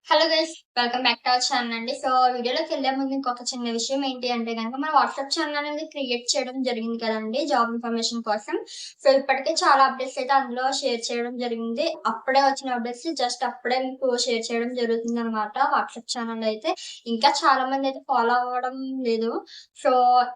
Hello guys! Welcome back to our channel అండి. వీడియోలోకి వెళ్ళే ముందు ఇంకొక చిన్న విషయం ఏంటి అంటే గనక మన వాట్సాప్ ఛానల్ అనేది క్రియేట్ చేయడం జరిగింది కదండీ! జాబ్ ఇన్ఫర్మేషన్ కోసం. ఇప్పటికే చాలా అప్డేట్స్ అయితే అందులో షేర్ చేయడం జరిగింది. అప్పుడే వచ్చిన అప్డేట్స్ జస్ట్ అప్పుడే మీకు షేర్ చేయడం జరుగుతుందనమాట వాట్సాప్ ఛానల్‌లో అయితే. ఇంకా చాలా మంది అయితే ఫాలో అవ్వడం లేదు. సో,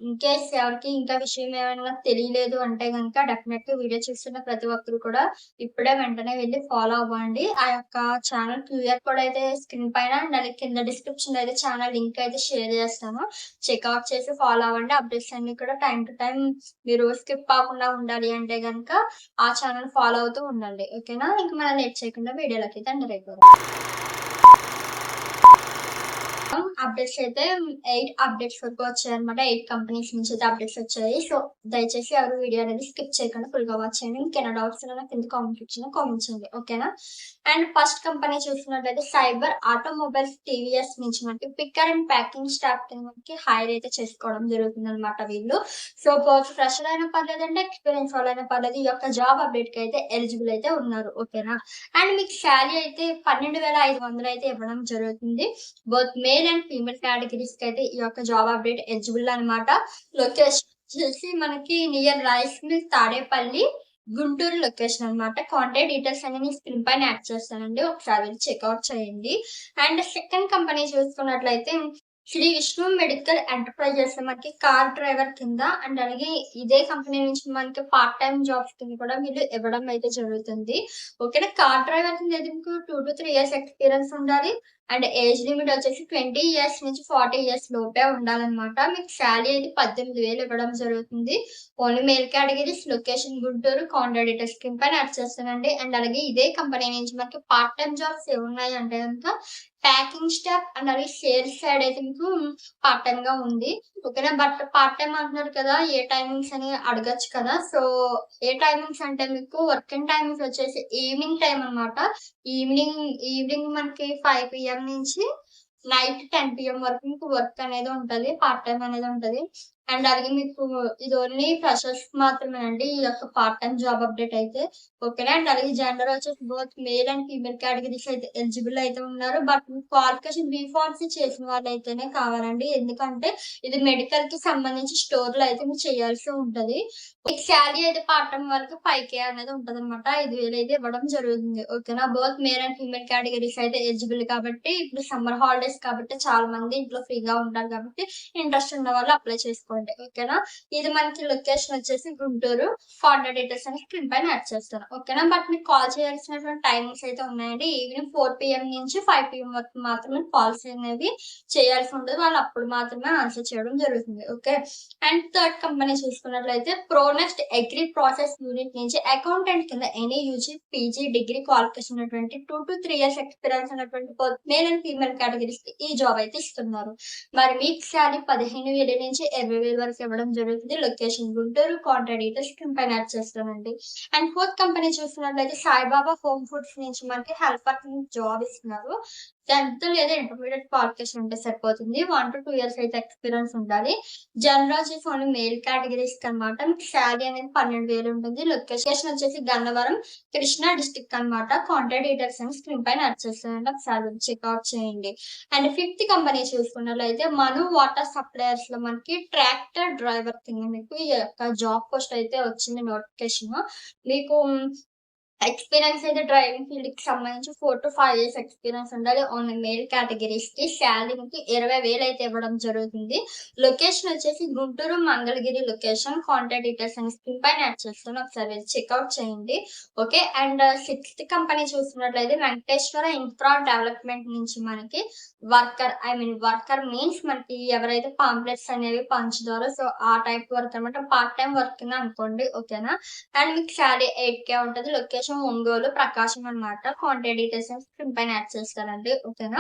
ఇన్‌కేస్ ఎవరికి ఇంకా విషయం ఏమైనా తెలియలేదు అంటే గనక డెఫినెట్‌గా వీడియో చూస్తున్న ప్రతి ఒక్కరు కూడా ఇప్పుడే వెంటనే వెళ్లి ఫాలో అవ్వండి. ఆ యొక్క ఛానల్ క్యూఆర్ కోడ్ అయితే స్క్రీన్ పైన అండ్ అలాగే కింద డిస్క్రిప్షన్‌లో అయితే ఛానల్ లింక్ అయితే షేర్ చేస్తాను. చెక్‌ఔట్ చేసి ఫాలో అవ్వండి. అప్డేట్స్ అన్నీ కూడా టైమ్ టు టైమ్ మీరు స్కిప్ అవ్వకుండా ఉండాలి అంటే గనక ఆ ఛానల్ ఫాలో అవుతూ ఉండండి. ఓకేనా? ఇంక మనం లేట్ చేయకుండా వీడియోలోకి తండ్రి అయిపోదాం. అప్డేట్స్ అయితే 8 అప్డేట్స్ వరకు వచ్చాయన్నమాట. 8 కంపెనీస్ నుంచి అయితే అప్డేట్స్ వచ్చాయి. దయచేసి ఎవరు వీడియో అనేది స్కిప్ చేయకుండా ఫుల్‌గా వాచ్ చేయండి. మీకేమైనా డౌట్స్ ఉన్నా కింద కామెంట్ సెక్షన్‌లో కామెంట్ చేయండి. ఓకేనా? అండ్ ఫస్ట్ కంపెనీ చూసుకున్నట్లయితే సైబర్ ఆటోమొబైల్స్ టీవీఎస్ నుంచి మనకి పిక్కర్ అండ్ ప్యాకింగ్ స్టాఫ్ కింద మనకి హైర్ అయితే చేసుకోవడం జరుగుతుందన్నమాట వీళ్ళు. ఫ్రెషర్ అయినా పర్లేదండి, ఎక్స్‌పీరియన్స్ వాళ్ళైనా పర్లేదు. ఈ యొక్క జాబ్ అప్డేట్‌కి అయితే ఎలిజిబుల్ అయితే ఉన్నారు. ఓకేనా? అండ్ మీకు సాలరీ అయితే 12,500 అయితే ఇవ్వడం జరుగుతుంది. బోత్ మేల్ అండ్ ఫీమేల్ కేటగిరీస్‌కి అయితే ఈ యొక్క జాబ్ అప్డేట్ ఎలిజిబుల్ అనమాట. లొకేషన్ వచ్చేసి మనకి near rice mill Tadepalli, Guntur location అనమాట. కాంటాక్ట్ డీటెయిల్స్ అన్ని నేను స్క్రీన్ పైన యాడ్ చేస్తానండి. ఒకసారి వెళ్లి చెక్‌ఔట్ చేయండి. అండ్ సెకండ్ కంపెనీ చూసుకున్నట్లయితే శ్రీ విష్ణు మెడికల్ ఎంటర్‌ప్రైజెస్ మనకి కార్ డ్రైవర్ కింద అండ్ అలాగే ఇదే కంపెనీ నుంచి మనకి పార్ట్ టైమ్ జాబ్స్ కింద కూడా వీళ్ళు ఇవ్వడం అయితే జరుగుతుంది. ఓకేనా? కార్ డ్రైవర్ కింద అయితే మీకు 2-3 ఇయర్స్ ఎక్స్‌పీరియన్స్ ఉండాలి. అండ్ ఏజ్ లిమిట్ వచ్చేసి 20 ఇయర్స్ నుంచి 40 ఇయర్స్ లోపే ఉండాలన్నమాట. మీకు సాలరీ అయితే 18,000 ఇవ్వడం జరుగుతుంది. Only male categories, location Guntur, contact details screen పైన యాడ్ చేస్తానండి. అండ్ అలాగే ఇదే కంపెనీ నుంచి మనకి పార్ట్ టైమ్ జాబ్స్ ఏమున్నాయి అంటే గనుక ప్యాకింగ్ స్టాఫ్ అండ్ అలాగే సేల్స్ సైడ్ అయితే మీకు పార్ట్ టైమ్‌గా ఉంది. ఓకేనా? బట్ పార్ట్ టైమ్ అంటున్నారు కదా! ఏ టైమింగ్స్ అని అడగొచ్చు కదా! ఏ టైమింగ్స్ అంటే మీకు వర్కింగ్ టైమింగ్స్ వచ్చేసి ఈవినింగ్ టైమ్ అన్నమాట. ఈవినింగ్ ఈవినింగ్ మనకి 5 పీఎం నుంచి నైట్ 10 పీఎం వరకు మీకు వర్క్ అనేది ఉంటది. పార్ట్ టైమ్ అనేది ఉంటది. అండ్ అలాగే మీకు ఇది ఓన్లీ ఫ్రెషర్స్‌కి మాత్రమేనండి. ఈ యొక్క పార్ట్ టైమ్ జాబ్ అప్డేట్ అయితే. ఓకేనా? అండ్ అలాగే జెండర్ వచ్చేసి both male and female categories అయితే ఎలిజిబుల్ అయితే ఉన్నారు. బట్ క్వాలిఫికేషన్ బీ-ఫార్మసీ చేసిన వాళ్ళైతేనే కావాలండి. ఎందుకంటే ఇది మెడికల్‌కి సంబంధించి స్టోర్‌లో అయితే మీరు చేయాల్సి ఉంటది. మీకు సాలరీ అయితే పార్ట్ టైమ్ వరకు 5,000 అనేది ఉంటదనమాట. 5,000 అయితే ఇవ్వడం జరుగుతుంది. ఓకేనా? Both male and female categories అయితే ఎలిజిబుల్ కాబట్టి ఇప్పుడు సమ్మర్ హాలిడేస్ కాబట్టి చాలా మంది ఇంట్లో ఫ్రీగా ఉంటారు కాబట్టి ఇంట్రెస్ట్ ఉన్న వాళ్ళు అప్లై చేసుకోండి. ఓకేనా? ఇది మనకి లొకేషన్ వచ్చేసి గుంటూరు. కాంటాక్ట్ డీటెయిల్స్ అని స్క్రీన్ పైన యాడ్ చేస్తాను. ఓకేనా? బట్ మీకు కాల్ చేయాల్సినటువంటి టైమింగ్స్ అయితే ఉన్నాయండి. ఈవినింగ్ 4 పీఎం నుంచి 5 పీఎం వరకు మాత్రమే కాల్స్ అనేవి చేయాల్సి ఉంటది. వాళ్ళు అప్పుడు మాత్రమే ఆన్సర్ చేయడం జరుగుతుంది. ఓకే. అండ్ థర్డ్ కంపెనీ చూసుకున్నట్లయితే ప్రోనెక్స్ట్ అగ్రి ప్రాసెస్ యూనిట్ నుంచి అకౌంటెంట్ కింద any UG, PG, degree qualification ఉన్నటువంటి 2-3 ఇయర్స్ ఎక్స్‌పీరియన్స్ ఉన్నటువంటి బోత్ మేల్ అండ్ ఫీమేల్ కేటగిరీస్‌కి ఈ జాబ్ అయితే ఇస్తున్నారు. మరి మీకు సాలరీ 15,000 నుంచి 20,000 వరకు ఇవ్వడం జరుగుతుంది. Location Guntur. Contact details screen పైన యాడ్ చేస్తానండి. అండ్ ఫోర్త్ కంపెనీ చూస్తున్నట్లయితే సాయిబాబా హోమ్ ఫుడ్స్ నుంచి మనకి హెల్పర్ కింద జాబ్ ఇస్తున్నారు. 10థ్ లేదా ఇంటర్మీడియేట్ క్వాలిఫికేషన్ ఉంటే సరిపోతుంది. 1-2 ఇయర్స్ అయితే ఎక్స్‌పీరియన్స్ ఉండాలి. జనరల్ వచ్చేసి ఓన్లీ మేల్ కేటగిరీస్‌కి అనమాట. మీకు సాలరీ అనేది 12,000 ఉంటుంది. లొకేషన్ వచ్చేసి గన్నవరం, కృష్ణా డిస్ట్రిక్ట్ అనమాట. కాంటాక్ట్ డీటెయిల్స్ అని స్క్రీన్ పైన యాడ్ చేస్తానండి. ఒకసారి వెళ్లి చెక్‌ఔట్ చేయండి. అండ్ ఫిఫ్త్ కంపెనీ చూసుకున్నట్లయితే మను వాటర్ సప్లయర్స్‌లో మనకి ట్రాక్టర్ డ్రైవర్ కింద మీకు ఈ యొక్క జాబ్ పోస్ట్ అయితే వచ్చింది నోటిఫికేషను. మీకు ఎక్స్‌పీరియన్స్ అయితే డ్రైవింగ్ ఫీల్డ్‌కి సంబంధించి 4-5 ఇయర్స్ ఎక్స్‌పీరియన్స్ ఉండాలి. ఓన్లీ మేల్ కేటగిరీస్‌కి సాలరీ మీకు 20,000 అయితే ఇవ్వడం జరుగుతుంది. లొకేషన్ వచ్చేసి Guntur, Mangalagiri location. Contact details అని స్క్రీన్ పైన యాడ్ చేస్తాను. ఒకసారి వెళ్లి చెక్‌ఔట్ చేయండి. ఓకే. అండ్ సిక్స్త్ కంపెనీ చూస్తున్నట్లయితే వెంకటేశ్వర ఇన్ఫ్రా డెవలప్‌మెంట్ నుంచి మనకి వర్కర్ మీన్స్ మనకి ఎవరైతే పాంప్లెట్స్ అనేవి పంచుతారో ఆ టైప్ వర్క్ అనమాట. పార్ట్ టైమ్ వర్క్ కింద అనుకోండి. ఓకేనా? అండ్ మీకు సాలరీ 8,000 ఉంటది. లొకేషన్ ఒంగోలు, ప్రకాశం అనమాట. కాంటాక్ట్ డీటెయిల్స్ స్క్రీన్ పైన యాడ్ చేస్తానండి. ఓకేనా?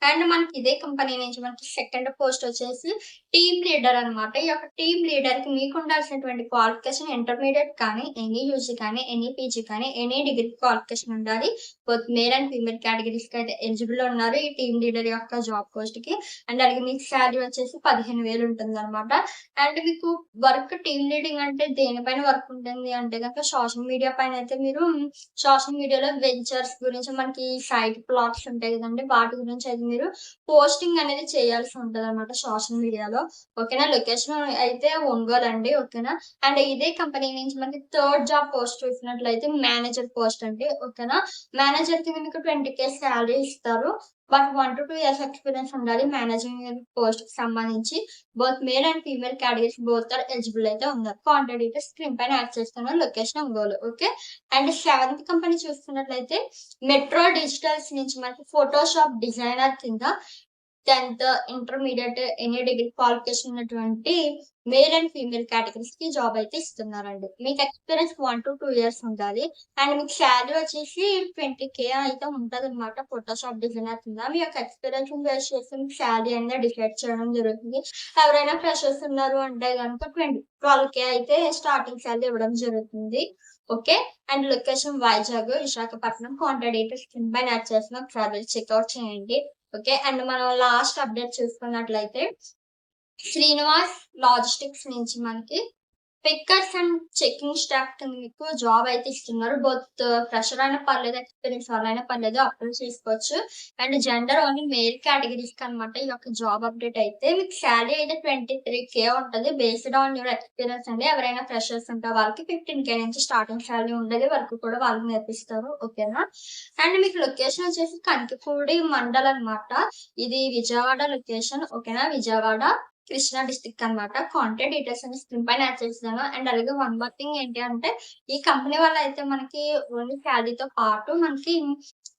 అండ్ మనకి ఇదే కంపెనీ నుంచి మనకి సెకండ్ పోస్ట్ వచ్చేసి టీమ్ లీడర్ అనమాట. ఈ యొక్క టీమ్ లీడర్‌కి మీకు ఉండాల్సినటువంటి క్వాలిఫికేషన్ ఇంటర్మీడియేట్ కానీ, ఎనీ యూజీ కానీ, ఎనీ పీజీ కానీ, ఎనీ డిగ్రీ క్వాలిఫికేషన్ ఉండాలి. బోత్ మేల్ అండ్ ఫీమేల్ కేటగిరీస్‌కి అయితే ఎలిజిబుల్ ఉన్నారు. ఈ టీమ్ లీడర్ యొక్క జాబ్ పోస్ట్‌కి. అండ్ అలాగే మీకు సాలరీ వచ్చేసి 15,000 ఉంటుందన్నమాట. అండ్ మీకు టీమ్ లీడింగ్ అంటే దేనిపైన వర్క్ ఉంటుంది అంటే గనక సోషల్ మీడియా పైన అయితే మీరు సోషల్ మీడియాలో వెంచర్స్ గురించి మనకి సైట్ ప్లాట్స్ ఉంటాయి కదండీ! వాటి గురించి అయితే మీరు పోస్టింగ్ అనేది చేయాల్సి ఉంటదనమాట సోషల్ మీడియాలో. ఓకేనా. లొకేషన్ అయితే ఒంగోలు అండి. ఓకేనా. అండ్ ఇదే కంపెనీ నుంచి మనకి థర్డ్ జాబ్ పోస్ట్ చూసినట్లయితే మేనేజర్ పోస్ట్ అండి. ఓకేనా. మేనేజర్‌కి మీకు 20,000 సాలరీ ఇస్తారు. బట్ 1-2 ఇయర్స్ ఎక్స్‌పీరియన్స్ ఉండాలి మేనేజింగ్ పోస్ట్‌కి సంబంధించి. Both male and female categories both are eligible అయితే ఉన్నారు. కాంటాక్ట్ డీటెయిల్స్ స్క్రీన్ పైన యాడ్ చేస్తున్నాను. Location Ongole. Okay. And seventh company చూస్తున్నట్లయితే మెట్రో డిజిటల్స్ నుంచి మనకి ఫోటోషాప్ డిజైనర్ కింద 10థ్, ఇంటర్మీడియేట్, ఎనీ డిగ్రీ క్వాలిఫికేషన్ ఉన్నటువంటి మేల్ అండ్ ఫీమేల్ కేటగరీస్‌కి జాబ్ అయితే ఇస్తున్నారండి. మీకు ఎక్స్‌పీరియన్స్ 1-2 ఇయర్స్ ఉండాలి. అండ్ మీకు సాలరీ వచ్చేసి 20,000 అయితే ఉంటదనమాట ఫోటోషాప్ డిజైనర్ కింద. మీ యొక్క ఎక్స్‌పీరియన్స్‌ని బేస్ చేసి మీకు సాలరీ అనేది డిసైడ్ చేయడం జరుగుతుంది. ఎవరైనా ఫ్రెషర్స్ ఉన్నారు అంటే గనుక 12,000 అయితే స్టార్టింగ్ సాలరీ ఇవ్వడం జరుగుతుంది. Okay. And location Vizag, Visakhapatnam. Contact details కింద పైన యాడ్ చేస్తున్నాను. ఒకసారి వెళ్లి చెక్‌ఔట్ చేయండి. ఓకే. అండ్ మనం లాస్ట్ అప్‌డేట్ చూసుకున్నట్లయితే శ్రీనివాస్ లాజిస్టిక్స్ నుంచి మనకి పిక్కర్స్ అండ్ చెకింగ్ స్టాఫ్ కింద మీకు జాబ్ అయితే ఇస్తున్నారు. బోత్ ఫ్రెషర్ అయినా పర్లేదు, ఎక్స్‌పీరియన్స్ వాళ్ళైనా పర్లేదు అప్లై చేసుకోవచ్చు. అండ్ జెండర్ ఓన్లీ మేల్ కేటగరీస్‌కి అనమాట ఈ యొక్క జాబ్ అప్డేట్ అయితే. మీకు సాలరీ అయితే 23,000 ఉంటది. బేస్డ్ ఆన్ యువర్ ఎక్స్‌పీరియన్స్ అండి. ఎవరైనా ఫ్రెషర్స్ ఉంటే వాళ్ళకి 15,000 నుంచి స్టార్టింగ్ సాలరీ ఉండేది వరకు కూడా వాళ్ళకి నేర్పిస్తారు. ఓకేనా. అండ్ మీకు లొకేషన్ వచ్చేసి కంకిపూడి మండల్ అనమాట. ఇది విజయవాడ లొకేషన్. ఓకేనా. విజయవాడ కృష్ణా డిస్ట్రిక్ట్ అనమాట. కాంటాక్ట్ డీటెయిల్స్ అన్ని స్క్రీన్ పైన యాడ్ చేస్తాను. అండ్ అలాగే వన్ మోర్ థింగ్ ఏంటి అంటే, ఈ కంపెనీ వాళ్ళైతే మనకి ఓన్లీ సాలరీతో పాటు మనకి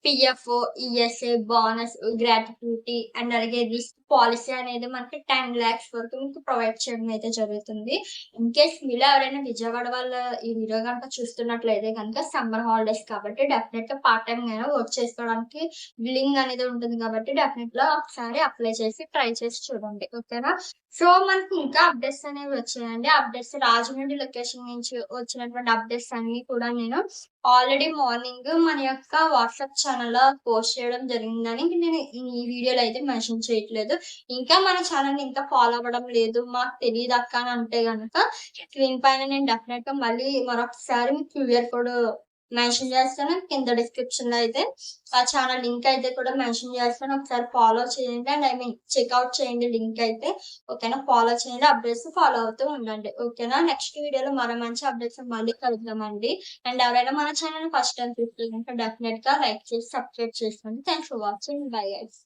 PF, ESI, bonus, gratuity and అలాగే రిస్క్ పాలిసీ అనేది మనకి 10,00,000 వరకు మీకు ప్రొవైడ్ చేయడం అయితే జరుగుతుంది. ఇన్‌కేస్ మీలో ఎవరైనా విజయవాడ వాళ్ళ ఈ వీడియో గనుక చూస్తున్నట్లయితే గనుక సమ్మర్ హాలిడేస్ కాబట్టి డెఫినెట్‌గా పార్ట్ టైమ్ అయినా వర్క్ చేసుకోవడానికి బిల్లింగ్ అనేది ఉంటుంది కాబట్టి డెఫినెట్‌గా ఒకసారి అప్లై చేసి ట్రై చేసి చూడండి. ఓకేనా. సో, మనకి ఇంకా అప్డేట్స్ అనేవి వచ్చాయండి. అప్డేట్స్ రాజమండ్రి లొకేషన్ నుంచి వచ్చినటువంటి అప్డేట్స్ అన్నీ కూడా నేను ఆల్రెడీ మార్నింగ్ మన యొక్క వాట్సాప్ ఛానెల్‌లో పోస్ట్ చేయడం జరిగిందని నేను ఈ వీడియోలో అయితే మెన్షన్ చేయట్లేదు. ఇంకా మన ఛానెల్‌ని ఇంకా ఫాలో అవ్వడం లేదు, మాకు తెలీదక్క అని అంటే గనక స్క్రీన్ పైన నేను డెఫినెట్‌గా మళ్ళీ మరొకసారి మీకు క్యూఆర్ కోడ్ మెన్షన్ చేస్తాను. కింద డిస్క్రిప్షన్‌లో అయితే ఆ ఛానెల్ లింక్ అయితే కూడా మెన్షన్ చేస్తాను. ఒకసారి ఫాలో చేయండి. అండ్ ఐ మీన్ చెక్‌ఔట్ చేయండి లింక్ అయితే. ఓకేనా. ఫాలో చేయండి. అప్డేట్స్ ఫాలో అవుతూ ఉండండి. ఓకేనా. నెక్స్ట్ వీడియోలో మరో మంచి అప్డేట్స్ మళ్ళీ కలుద్దామండి. అండ్ ఎవరైనా మన ఛానెల్‌ని ఫస్ట్ టైమ్ చూస్తే గనుక డెఫినెట్‌గా లైక్ చేసి, సబ్స్క్రైబ్ చేసుకోండి. Thanks for watching. Bye guys.